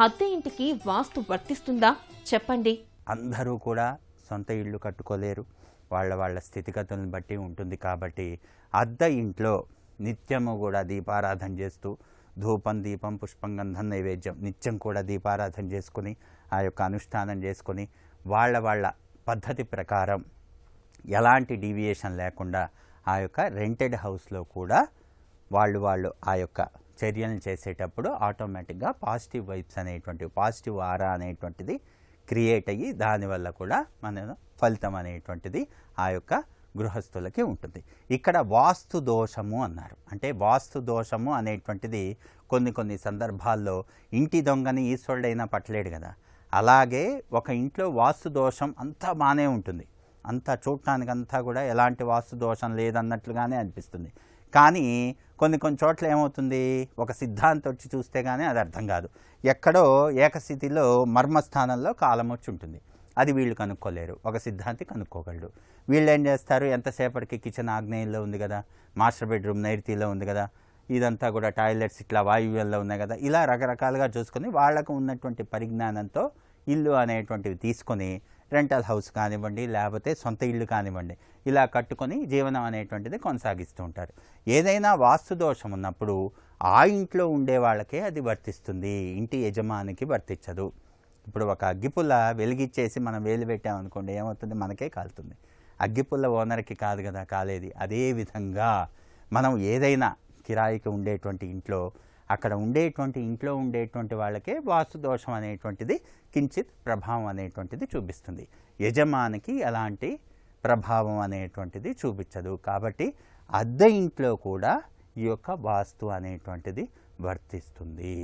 అద్దె ఇంటికి వాస్తు వర్తిస్తుందా చెప్పండి. అందరూ కూడా సొంత ఇళ్ళు కట్టుకోలేరు. వాళ్ళ వాళ్ళ స్థితిగతులను బట్టి ఉంటుంది కాబట్టి అద్దె ఇంట్లో నిత్యము కూడా దీపారాధన చేస్తూ ధూపం దీపం పుష్పం గంధం నైవేద్యం నిత్యం కూడా దీపారాధన చేసుకుని ఆ యొక్క అనుష్ఠానం చేసుకొని వాళ్ళ వాళ్ళ పద్ధతి ప్రకారం ఎలాంటి డీవియేషన్ లేకుండా ఆ యొక్క రెంటెడ్ హౌస్లో కూడా వాళ్ళు ఆ యొక్క చర్యలను చేసేటప్పుడు ఆటోమేటిక్గా పాజిటివ్ వైబ్స్ అనేటువంటివి పాజిటివ్ ఆరా అనేటువంటిది క్రియేట్ అయ్యి దానివల్ల కూడా మన ఫలితం అనేటువంటిది ఆ యొక్క గృహస్థులకి ఉంటుంది. ఇక్కడ వాస్తు దోషము అన్నారు. అంటే వాస్తు దోషము అనేటువంటిది కొన్ని సందర్భాల్లో ఇంటి దొంగని ఈశ్వరుడైనా పట్టలేడు కదా, అలాగే ఒక ఇంట్లో వాస్తు దోషం అంతా బాగానే ఉంటుంది, అంతా చూడటానికంతా కూడా ఎలాంటి వాస్తు దోషం లేదన్నట్లుగానే అనిపిస్తుంది. కానీ కొన్ని చోట్ల ఏమవుతుంది, ఒక సిద్ధాంతం వచ్చి చూస్తే కానీ అది అర్థం కాదు. ఎక్కడో ఏకస్థితిలో మర్మస్థానంలో కాలం వచ్చి ఉంటుంది, అది వీళ్ళు కనుక్కోలేరు, ఒక సిద్ధాంతి కనుక్కోగలడు. వీళ్ళు ఏం చేస్తారు, ఎంతసేపటికి కిచెన్ ఆగ్నేయంలో ఉంది కదా, మాస్టర్ బెడ్రూమ్ నైరుతిలో ఉంది కదా, ఇదంతా కూడా టాయిలెట్స్ ఇట్లా వాయువ్యంలో ఉన్నాయి కదా, ఇలా రకరకాలుగా చూసుకొని వాళ్ళకు ఉన్నటువంటి పరిజ్ఞానంతో ఇల్లు అనేటువంటివి తీసుకొని రెంటల్ హౌస్ కానివ్వండి లేకపోతే సొంత ఇల్లు కానివ్వండి ఇలా కట్టుకొని జీవనం అనేటువంటిది కొనసాగిస్తూ ఉంటారు. ఏదైనా వాస్తు దోషం ఉన్నప్పుడు ఆ ఇంట్లో ఉండే వాళ్ళకే అది వర్తిస్తుంది, ఇంటి యజమానికి వర్తించదు. ఇప్పుడు ఒక అగ్గిపుల్ల వెలిగిచ్చేసి మనం వేలు పెట్టామనుకోండి ఏమవుతుంది, మనకే కాలుతుంది. అగ్గిపుల్ల ఓనర్కి కాదు కదా కాలేది. అదేవిధంగా మనం ఏదైనా కిరాయికి ఉండేటువంటి ఇంట్లో అక్కడ ఇంట్లో ఉండేటువంటి వాళ్ళకే వాస్తు దోషం అనేటువంటిది కించిత్ ప్రభావం అనేటువంటిది చూపిస్తుంది. యజమానికి ఎలాంటి ప్రభావం అనేటువంటిది చూపించదు. కాబట్టి అద్దె ఇంట్లో కూడా ఈ యొక్క వాస్తు అనేటువంటిది వర్తిస్తుంది.